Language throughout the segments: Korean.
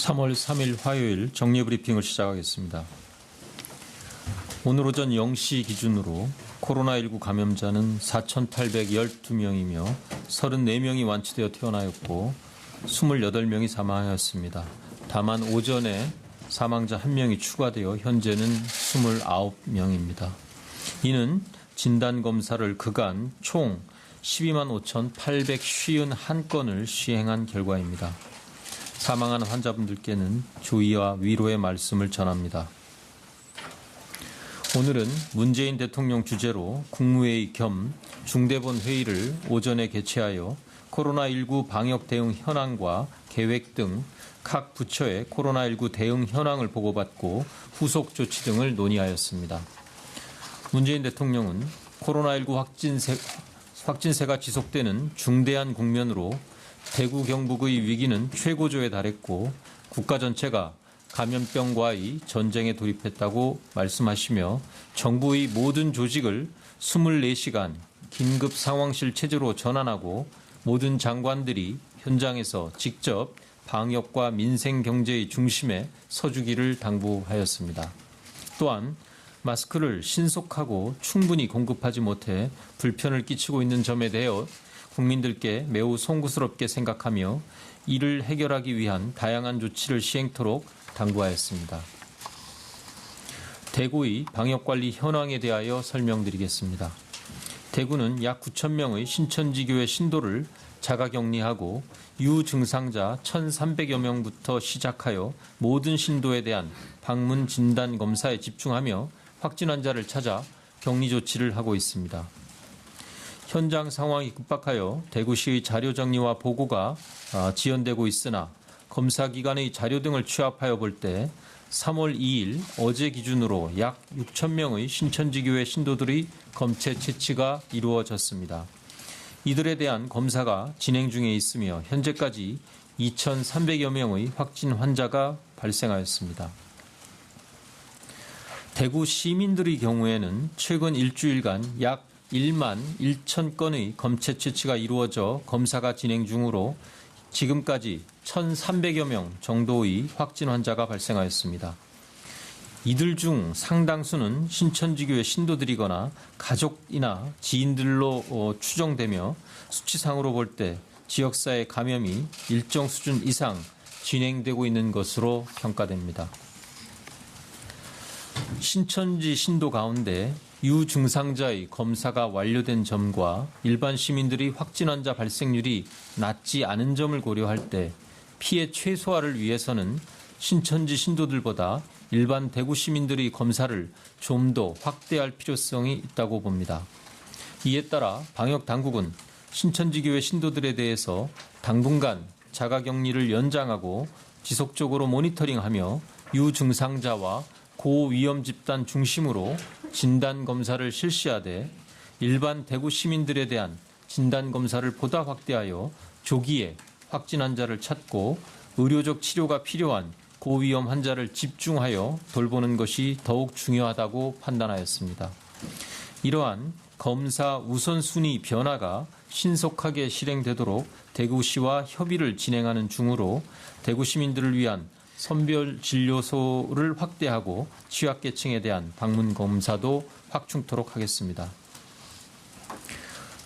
3월 3일 화요일 정리브리핑을 시작하겠습니다. 오늘 오전 0시 기준으로 코로나19 감염자는 4,812명이며 34명이 완치되어 퇴원하였고 28명이 사망하였습니다. 다만 오전에 사망자 1명이 추가되어 현재는 29명입니다. 이는 진단검사를 그간 총 12만 5,851건을 시행한 결과입니다. 사망한 환자분들께는 조의와 위로의 말씀을 전합니다. 오늘은 문재인 대통령 주재로 국무회의 겸 중대본 회의를 오전에 개최하여 코로나19 방역 대응 현황과 계획 등 각 부처의 코로나19 대응 현황을 보고받고 후속 조치 등을 논의하였습니다. 문재인 대통령은 코로나19 확진세가 지속되는 중대한 국면으로 대구 경북의 위기는 최고조에 달했고 국가 전체가 감염병과의 전쟁에 돌입했다고 말씀하시며 정부의 모든 조직을 24시간 긴급 상황실 체제로 전환하고 모든 장관들이 현장에서 직접 방역과 민생 경제의 중심에 서주기를 당부하였습니다. 또한 마스크를 신속하고 충분히 공급하지 못해 불편을 끼치고 있는 점에 대해 국민들께 매우 송구스럽게 생각하며 이를 해결하기 위한 다양한 조치를 시행토록 당부하였습니다. 대구의 방역관리 현황에 대하여 설명드리겠습니다. 대구는 약 9,000명의 신천지교회 신도를 자가격리하고 유증상자 1,300여 명부터 시작하여 모든 신도에 대한 방문 진단 검사에 집중하며 확진 환자를 찾아 격리 조치를 하고 있습니다. 현장 상황이 급박하여 대구시의 자료 정리와 보고가 지연되고 있으나 검사기관의 자료 등을 취합하여 볼 때 3월 2일 어제 기준으로 약 6,000명의 신천지교회 신도들의 검체 채취가 이루어졌습니다. 이들에 대한 검사가 진행 중에 있으며 현재까지 2,300여 명의 확진 환자가 발생하였습니다. 대구 시민들의 경우에는 최근 일주일간 약 1만 1천 건의 검체 채취가 이루어져 검사가 진행 중으로 지금까지 1,300여 명 정도의 확진 환자가 발생하였습니다. 이들 중 상당수는 신천지교회 신도들이거나 가족이나 지인들로 추정되며 수치상으로 볼 때 지역사회 감염이 일정 수준 이상 진행되고 있는 것으로 평가됩니다. 신천지 신도 가운데 유증상자의 검사가 완료된 점과 일반 시민들의 확진 환자 발생률이 낮지 않은 점을 고려할 때 피해 최소화를 위해서는 신천지 신도들보다 일반 대구 시민들의 검사를 좀 더 확대할 필요성이 있다고 봅니다. 이에 따라 방역당국은 신천지교회 신도들에 대해서 당분간 자가격리를 연장하고 지속적으로 모니터링하며 유증상자와 고위험 집단 중심으로 진단검사를 실시하되 일반 대구 시민들에 대한 진단검사를 보다 확대하여 조기에 확진 환자를 찾고 의료적 치료가 필요한 고위험 환자를 집중하여 돌보는 것이 더욱 중요하다고 판단하였습니다. 이러한 검사 우선순위 변화가 신속하게 실행되도록 대구시와 협의를 진행하는 중으로 대구 시민들을 위한 선별진료소를 확대하고 취약계층에 대한 방문 검사도 확충토록 하겠습니다.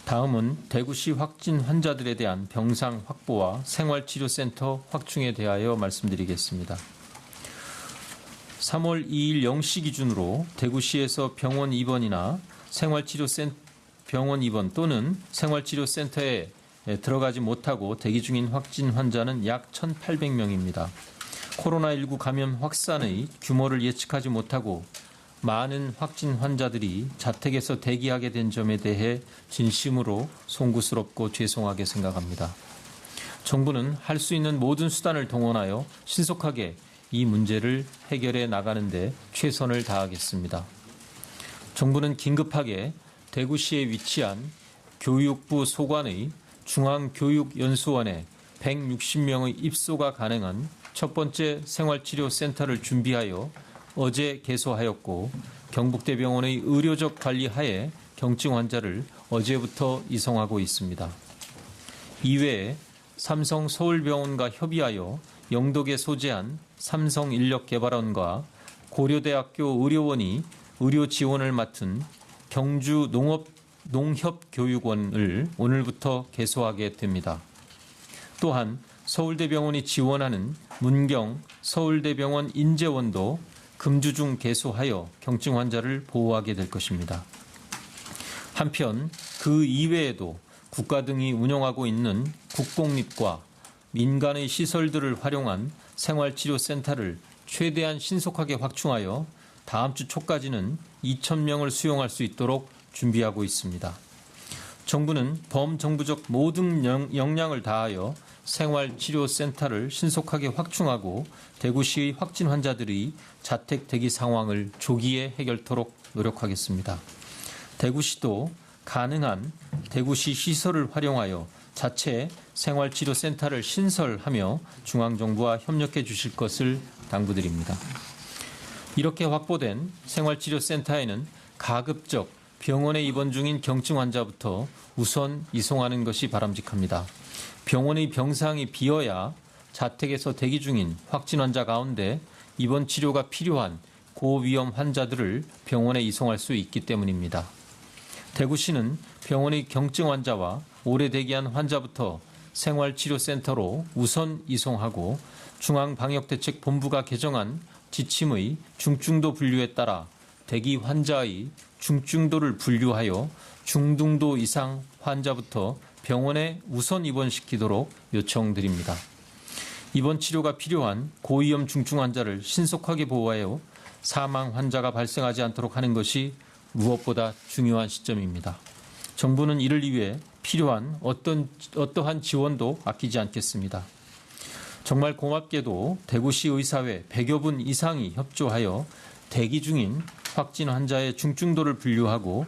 다음은 대구시 확진 환자들에 대한 병상 확보와 생활치료센터 확충에 대하여 말씀드리겠습니다. 3월 2일 0시 기준으로 대구시에서 병원 입원이나 병원 입원 또는 생활치료센터에 들어가지 못하고 대기 중인 확진 환자는 약 1,800명입니다. 코로나19 감염 확산의 규모를 예측하지 못하고 많은 확진 환자들이 자택에서 대기하게 된 점에 대해 진심으로 송구스럽고 죄송하게 생각합니다. 정부는 할 수 있는 모든 수단을 동원하여 신속하게 이 문제를 해결해 나가는 데 최선을 다하겠습니다. 정부는 긴급하게 대구시에 위치한 교육부 소관의 중앙교육연수원에 160명의 입소가 가능한 첫 번째 생활치료센터를 준비하여 어제 개소하였고 경북대병원의 의료적 관리 하에 경증 환자를 어제부터 이송하고 있습니다. 이외에 삼성 서울병원과 협의하여 영덕에 소재한 삼성인력개발원과 고려대학교 의료원이 의료 지원을 맡은 경주 농협교육원을 오늘부터 개소하게 됩니다. 또한 서울대병원이 지원하는 문경 서울대병원 인재원도 금주중 개소하여 경증 환자를 보호하게 될 것입니다. 한편 그 이외에도 국가 등이 운영하고 있는 국공립과 민간의 시설들을 활용한 생활치료센터를 최대한 신속하게 확충하여 다음 주 초까지는 2,000명을 수용할 수 있도록 준비하고 있습니다. 정부는 범정부적 모든 역량을 다하여 생활치료센터를 신속하게 확충하고 대구시의 확진 환자들이 자택 대기 상황을 조기에 해결토록 노력하겠습니다. 대구시도 가능한 대구시 시설을 활용하여 자체 생활치료센터를 신설하며 중앙정부와 협력해 주실 것을 당부드립니다. 이렇게 확보된 생활치료센터에는 가급적 병원에 입원 중인 경증 환자부터 우선 이송하는 것이 바람직합니다. 병원의 병상이 비어야 자택에서 대기 중인 확진 환자 가운데 입원 치료가 필요한 고위험 환자들을 병원에 이송할 수 있기 때문입니다. 대구시는 병원의 경증 환자와 오래 대기한 환자부터 생활치료센터로 우선 이송하고 중앙방역대책본부가 개정한 지침의 중증도 분류에 따라 대기 환자의 중증도를 분류하여 중등도 이상 환자부터 병원에 우선 입원시키도록 요청드립니다. 입원 치료가 필요한 고위험 중증 환자를 신속하게 보호하여 사망 환자가 발생하지 않도록 하는 것이 무엇보다 중요한 시점입니다. 정부는 이를 위해 필요한 어떠한 지원도 아끼지 않겠습니다. 정말 고맙게도 대구시 의사회 100여 분 이상이 협조하여 대기 중인 확진 환자의 중증도를 분류하고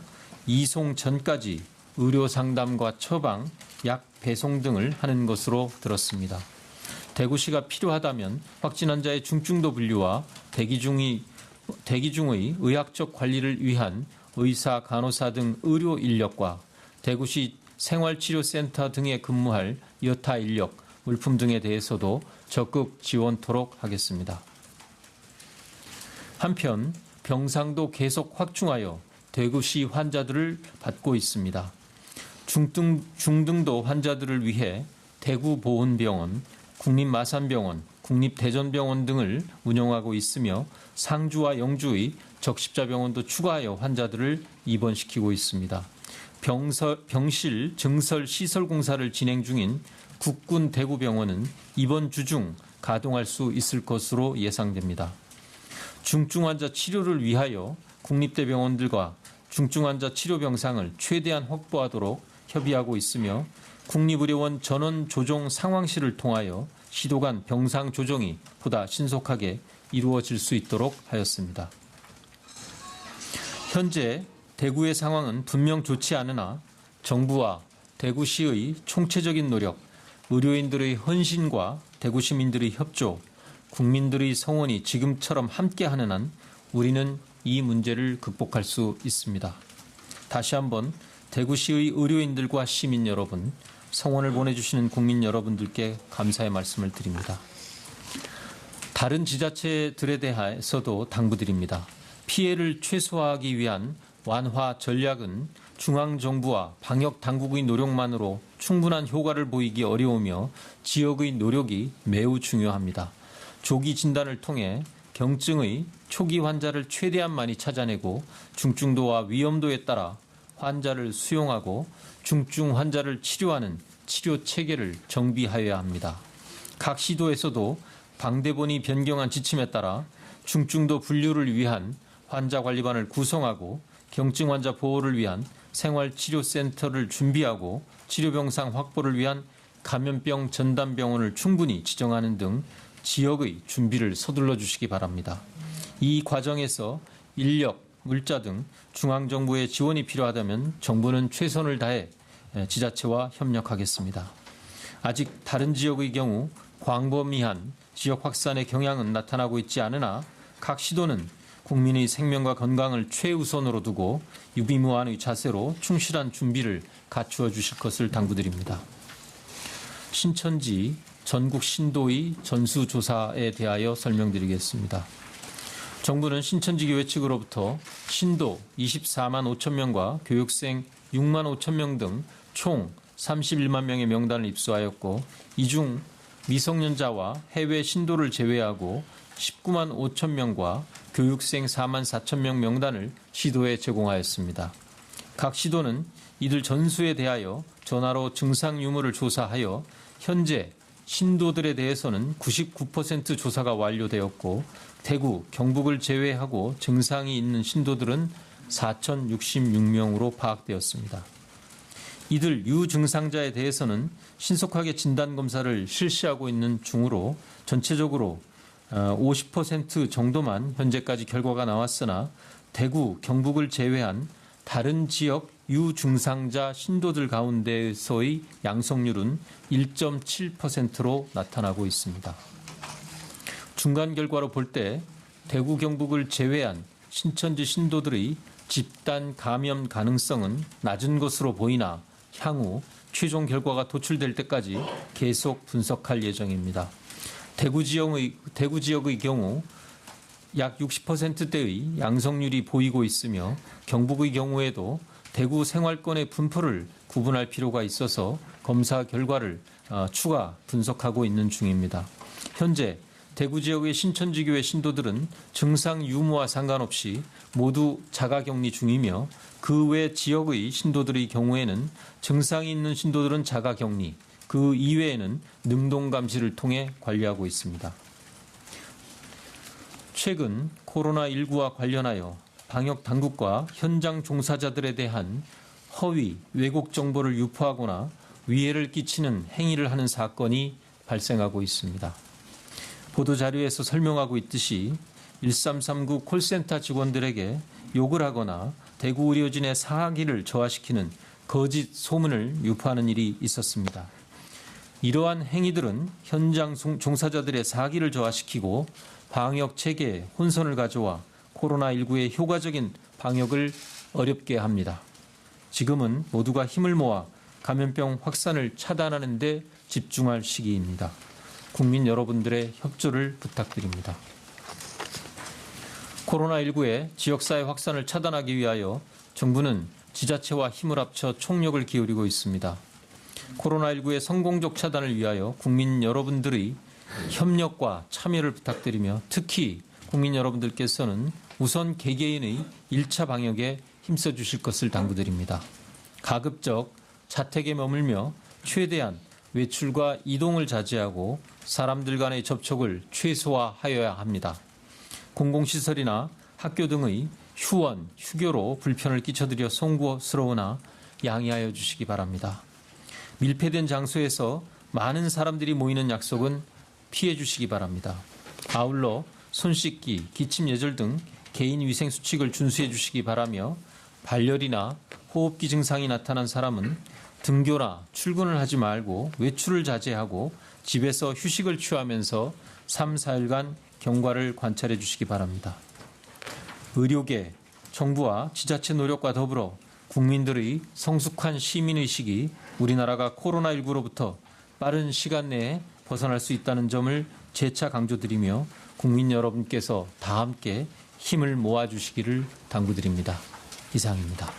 이송 전까지 의료 상담과 처방, 약 배송 등을 하는 것으로 들었습니다. 대구시가 필요하다면 확진 환자의 중증도 분류와 대기 중의 의학적 관리를 위한 의사, 간호사 등 의료 인력과 대구시 생활치료센터 등에 근무할 여타 인력, 물품 등에 대해서도 적극 지원토록 하겠습니다. 한편 병상도 계속 확충하여 대구시 환자들을 받고 있습니다. 중등도 환자들을 위해 대구보훈병원, 국립마산병원, 국립대전병원 등을 운영하고 있으며 상주와 영주의 적십자병원도 추가하여 환자들을 입원시키고 있습니다. 병실 증설 시설 공사를 진행 중인 국군 대구병원은 이번 주 중 가동할 수 있을 것으로 예상됩니다. 중증 환자 치료를 위하여 국립대병원들과 중증 환자 치료 병상을 최대한 확보하도록 협의하고 있으며 국립의료원 전원 조정 상황실을 통하여 시도 간 병상 조정이 보다 신속하게 이루어질 수 있도록 하였습니다. 현재 대구의 상황은 분명 좋지 않으나 정부와 대구시의 총체적인 노력, 의료인들의 헌신과 대구 시민들의 협조, 국민들의 성원이 지금처럼 함께하는 한 우리는 이 문제를 극복할 수 있습니다. 다시 한번 대구시의 의료인들과 시민 여러분, 성원을 보내주시는 국민 여러분들께 감사의 말씀을 드립니다. 다른 지자체들에 대해서도 당부드립니다. 피해를 최소화하기 위한 완화 전략은 중앙정부와 방역당국의 노력만으로 충분한 효과를 보이기 어려우며 지역의 노력이 매우 중요합니다. 조기 진단을 통해 경증의 초기 환자를 최대한 많이 찾아내고 중증도와 위험도에 따라 환자를 수용하고 중증 환자를 치료하는 치료 체계를 정비하여야 합니다. 각 시도에서도 방대본이 변경한 지침에 따라 중증도 분류를 위한 환자관리반을 구성하고 경증 환자 보호를 위한 생활치료센터를 준비하고 치료병상 확보를 위한 감염병 전담병원을 충분히 지정하는 등 지역의 준비를 서둘러 주시기 바랍니다. 이 과정에서 인력, 물자 등 중앙정부의 지원이 필요하다면 정부는 최선을 다해 지자체와 협력하겠습니다. 아직 다른 지역의 경우 광범위한 지역 확산의 경향은 나타나고 있지 않으나 각 시도는 국민의 생명과 건강을 최우선으로 두고 유비무환의 자세로 충실한 준비를 갖추어 주실 것을 당부드립니다. 신천지 전국 신도의 전수조사에 대하여 설명드리겠습니다. 정부는 신천지교회 측으로부터 신도 24만 5천 명과 교육생 6만 5천 명 등 총 31만 명의 명단을 입수하였고, 이 중 미성년자와 해외 신도를 제외하고 19만 5천 명과 교육생 4만 4천 명 명단을 시도에 제공하였습니다. 각 시도는 이들 전수에 대하여 전화로 증상 유무를 조사하여 현재 신도들에 대해서는 99% 조사가 완료되었고, 대구, 경북을 제외하고 증상이 있는 신도들은 4,066명으로 파악되었습니다. 이들 유증상자에 대해서는 신속하게 진단검사를 실시하고 있는 중으로 전체적으로 50% 정도만 현재까지 결과가 나왔으나, 대구, 경북을 제외한 다른 지역 유증상자 신도들 가운데서의 양성률은 1.7%로 나타나고 있습니다. 중간 결과로 볼 때 대구, 경북을 제외한 신천지 신도들의 집단 감염 가능성은 낮은 것으로 보이나 향후 최종 결과가 도출될 때까지 계속 분석할 예정입니다. 대구 지역의 경우 약 60%대의 양성률이 보이고 있으며, 경북의 경우에도 대구 생활권의 분포를 구분할 필요가 있어서 검사 결과를 추가 분석하고 있는 중입니다. 현재 대구 지역의 신천지교회 신도들은 증상 유무와 상관없이 모두 자가격리 중이며, 그 외 지역의 신도들의 경우에는 증상이 있는 신도들은 자가격리, 그 이외에는 능동감시를 통해 관리하고 있습니다. 최근 코로나19와 관련하여 방역당국과 현장 종사자들에 대한 허위, 왜곡 정보를 유포하거나 위해를 끼치는 행위를 하는 사건이 발생하고 있습니다. 보도자료에서 설명하고 있듯이 1339 콜센터 직원들에게 욕을 하거나 대구 의료진의 사기를 저하시키는 거짓 소문을 유포하는 일이 있었습니다. 이러한 행위들은 현장 종사자들의 사기를 저하시키고 방역 체계에 혼선을 가져와 코로나19의 효과적인 방역을 어렵게 합니다. 지금은 모두가 힘을 모아 감염병 확산을 차단하는 데 집중할 시기입니다. 국민 여러분들의 협조를 부탁드립니다. 코로나19의 지역사회 확산을 차단하기 위하여 정부는 지자체와 힘을 합쳐 총력을 기울이고 있습니다. 코로나19의 성공적 차단을 위하여 국민 여러분들의 협력과 참여를 부탁드리며, 특히 국민 여러분들께서는 우선 개개인의 1차 방역에 힘써 주실 것을 당부드립니다. 가급적 자택에 머물며 최대한 외출과 이동을 자제하고 사람들 간의 접촉을 최소화하여야 합니다. 공공시설이나 학교 등의 휴원, 휴교로 불편을 끼쳐드려 송구스러우나 양해하여 주시기 바랍니다. 밀폐된 장소에서 많은 사람들이 모이는 약속은 피해 주시기 바랍니다. 아울러 손 씻기, 기침 예절 등 개인 위생 수칙을 준수해 주시기 바라며, 발열이나 호흡기 증상이 나타난 사람은 등교나 출근을 하지 말고 외출을 자제하고 집에서 휴식을 취하면서 3, 4일간 경과를 관찰해 주시기 바랍니다. 의료계, 정부와 지자체 노력과 더불어 국민들의 성숙한 시민의식이 우리나라가 코로나19로부터 빠른 시간 내에 벗어날 수 있다는 점을 재차 강조드리며, 국민 여러분께서 다 함께 힘을 모아주시기를 당부드립니다. 이상입니다.